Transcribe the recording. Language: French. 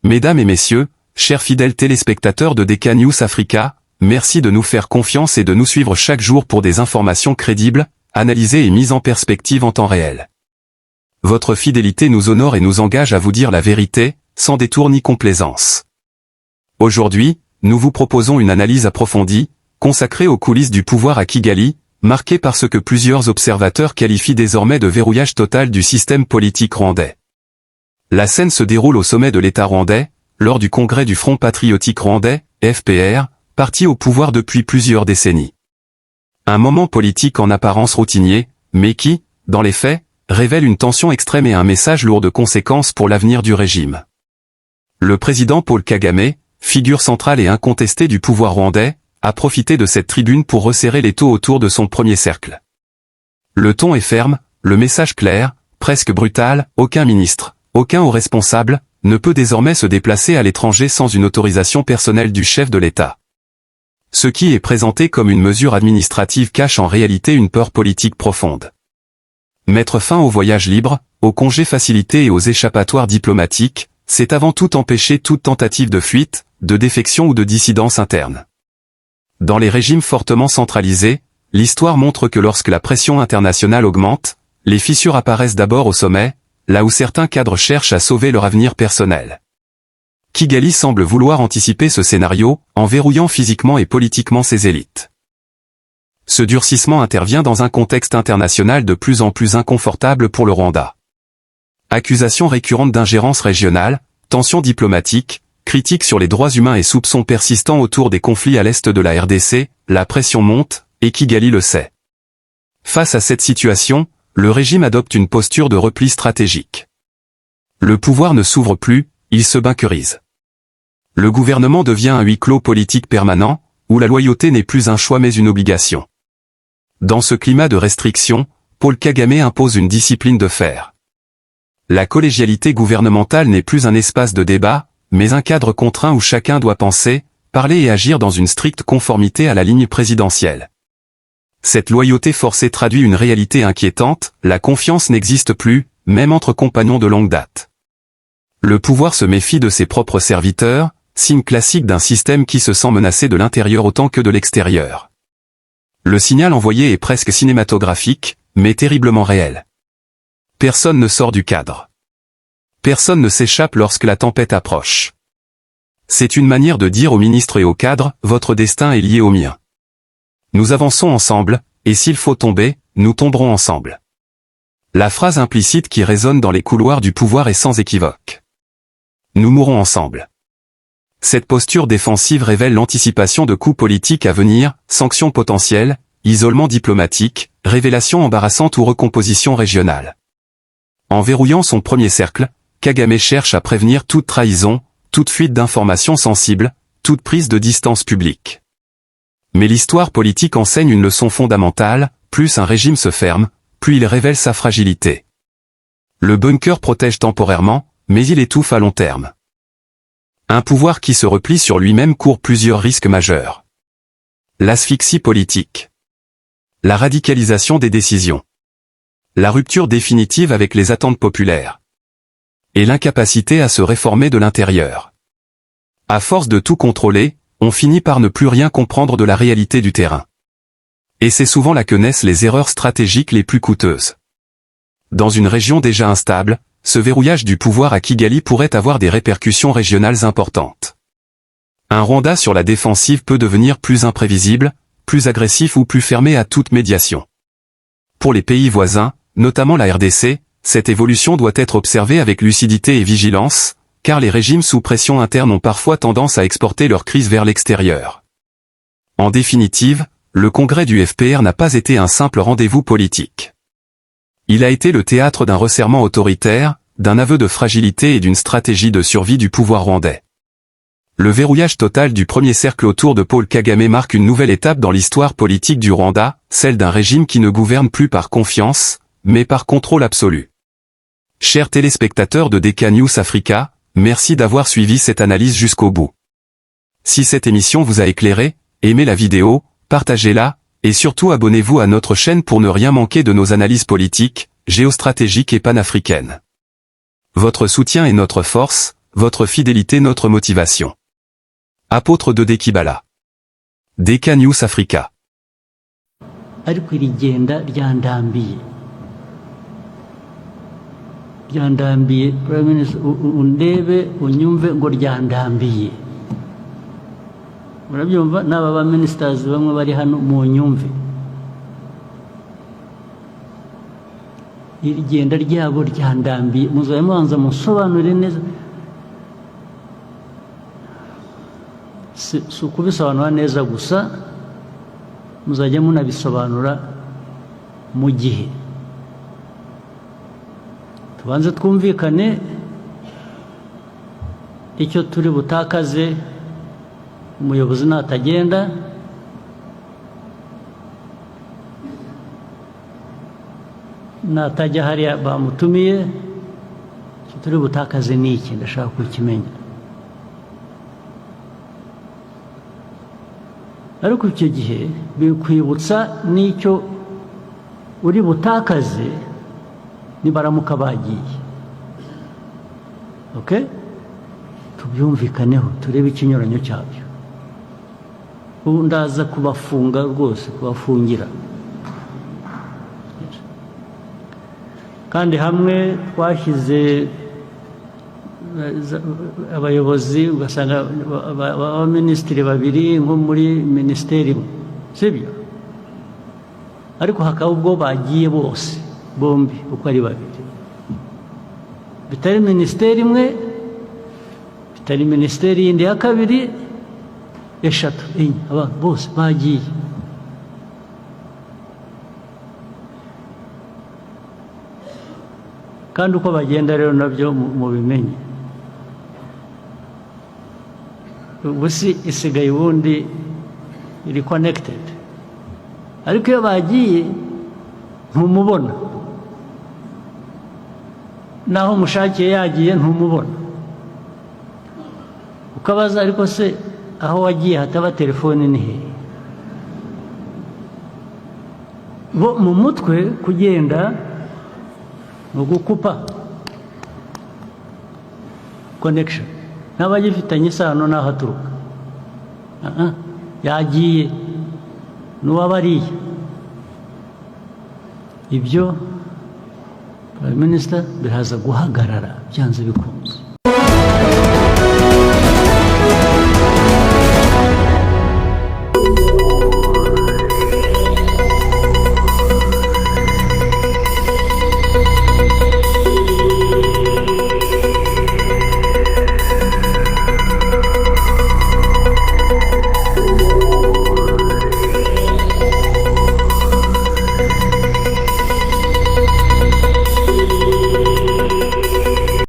Mesdames et messieurs, chers fidèles téléspectateurs de DK News Africa, merci de nous faire confiance et de nous suivre chaque jour pour des informations crédibles, analysées et mises en perspective en temps réel. Votre fidélité nous honore et nous engage à vous dire la vérité, sans détour ni complaisance. Aujourd'hui, nous vous proposons une analyse approfondie, consacrée aux coulisses du pouvoir à Kigali, marquée par ce que plusieurs observateurs qualifient désormais de verrouillage total du système politique rwandais. La scène se déroule au sommet de l'État rwandais, lors du congrès du Front patriotique rwandais, FPR, parti au pouvoir depuis plusieurs décennies. Un moment politique en apparence routinier, mais qui, dans les faits, révèle une tension extrême et un message lourd de conséquences pour l'avenir du régime. Le président Paul Kagame, figure centrale et incontestée du pouvoir rwandais, a profité de cette tribune pour resserrer l'étau autour de son premier cercle. Le ton est ferme, le message clair, presque brutal, aucun ministre, aucun haut responsable, ne peut désormais se déplacer à l'étranger sans une autorisation personnelle du chef de l'État. Ce qui est présenté comme une mesure administrative cache en réalité une peur politique profonde. Mettre fin aux voyages libres, aux congés facilités et aux échappatoires diplomatiques, c'est avant tout empêcher toute tentative de fuite, de défection ou de dissidence interne. Dans les régimes fortement centralisés, l'histoire montre que lorsque la pression internationale augmente, les fissures apparaissent d'abord au sommet, là où certains cadres cherchent à sauver leur avenir personnel. Kigali semble vouloir anticiper ce scénario, en verrouillant physiquement et politiquement ses élites. Ce durcissement intervient dans un contexte international de plus en plus inconfortable pour le Rwanda. Accusations récurrentes d'ingérence régionale, tensions diplomatiques, critiques sur les droits humains et soupçons persistants autour des conflits à l'est de la RDC, la pression monte, et Kigali le sait. Face à cette situation, le régime adopte une posture de repli stratégique. Le pouvoir ne s'ouvre plus, il se bunkerise. Le gouvernement devient un huis clos politique permanent, où la loyauté n'est plus un choix mais une obligation. Dans ce climat de restriction, Paul Kagame impose une discipline de fer. La collégialité gouvernementale n'est plus un espace de débat, mais un cadre contraint où chacun doit penser, parler et agir dans une stricte conformité à la ligne présidentielle. Cette loyauté forcée traduit une réalité inquiétante, la confiance n'existe plus, même entre compagnons de longue date. Le pouvoir se méfie de ses propres serviteurs, signe classique d'un système qui se sent menacé de l'intérieur autant que de l'extérieur. Le signal envoyé est presque cinématographique, mais terriblement réel. Personne ne sort du cadre. Personne ne s'échappe lorsque la tempête approche. C'est une manière de dire aux ministres et aux cadres, votre destin est lié au mien. Nous avançons ensemble, et s'il faut tomber, nous tomberons ensemble. La phrase implicite qui résonne dans les couloirs du pouvoir est sans équivoque. Nous mourrons ensemble. Cette posture défensive révèle l'anticipation de coups politiques à venir, sanctions potentielles, isolement diplomatique, révélations embarrassantes ou recomposition régionale. En verrouillant son premier cercle, Kagame cherche à prévenir toute trahison, toute fuite d'informations sensibles, toute prise de distance publique. Mais l'histoire politique enseigne une leçon fondamentale, plus un régime se ferme, plus il révèle sa fragilité. Le bunker protège temporairement, mais il étouffe à long terme. Un pouvoir qui se replie sur lui-même court plusieurs risques majeurs. L'asphyxie politique. La radicalisation des décisions. La rupture définitive avec les attentes populaires. Et l'incapacité à se réformer de l'intérieur. À force de tout contrôler, on finit par ne plus rien comprendre de la réalité du terrain. Et c'est souvent là que naissent les erreurs stratégiques les plus coûteuses. Dans une région déjà instable, ce verrouillage du pouvoir à Kigali pourrait avoir des répercussions régionales importantes. Un Rwanda sur la défensive peut devenir plus imprévisible, plus agressif ou plus fermé à toute médiation. Pour les pays voisins, notamment la RDC, cette évolution doit être observée avec lucidité et vigilance, car les régimes sous pression interne ont parfois tendance à exporter leur crise vers l'extérieur. En définitive, le congrès du FPR n'a pas été un simple rendez-vous politique. Il a été le théâtre d'un resserrement autoritaire, d'un aveu de fragilité et d'une stratégie de survie du pouvoir rwandais. Le verrouillage total du premier cercle autour de Paul Kagame marque une nouvelle étape dans l'histoire politique du Rwanda, celle d'un régime qui ne gouverne plus par confiance, mais par contrôle absolu. Chers téléspectateurs de DK News Africa, merci d'avoir suivi cette analyse jusqu'au bout. Si cette émission vous a éclairé, aimez la vidéo, partagez-la, et surtout abonnez-vous à notre chaîne pour ne rien manquer de nos analyses politiques, géostratégiques et panafricaines. Votre soutien est notre force, Votre fidélité notre motivation. Apôtre de Dekibala. DK News Africa. Ariko iri genda ryandambiye Prime Minister, undebe unyumve ngo ryandambiye. Murabyumva n'aba ba ministers bamwe bari hano mu nyumve. Iri genda ryabo ryandambiye, muzaye mubanza musobanure neza. Si ukubisobanura neza gusa, muzajya munabisobanura mu gihe. Tubanze twumvikane icyo turi butakaze umuyobozi natagenda, natajya hariya bamutumiye, icyo turi butakaze ni iki, ndashaka kukimenya. Ariko icyo gihe bikwibutsa n'icyo uri butakaze nibaramuka bagiye. Okay? Tubyumvikaneho, turebe ikinyuranyo cyabyo. Ubu ndaza kubafunga rwose, kubafungira. Kandi hamwe twashyize abayobozi, ugasanga abaminisitiri babiri nko muri minisiteri imwe, sibyo? Ariko hakaba ubwo bagiye bose, bombi uko ari babiri, bitari minisiteri imwe, bitari minisiteri yindi ya kabiri, eshatu, enye, abantu bose bagiye. Kandi uko bagenda rero nabyo mubimenye. Ubu si isigaye ubundi iri connected, ariko iyo bagiye ntumubona, naho mushakiye yagiye ntumubona. Ukabaza ariko se aho wagiye hataba telefone ni hehe? Bo mu mutwe kugenda no gukupa connection, n'abagifitanye isano n'aho aturuka. Yagiye n'uwabariye. Ibyo Prime Minister biraza guhagarara byanze bikunze.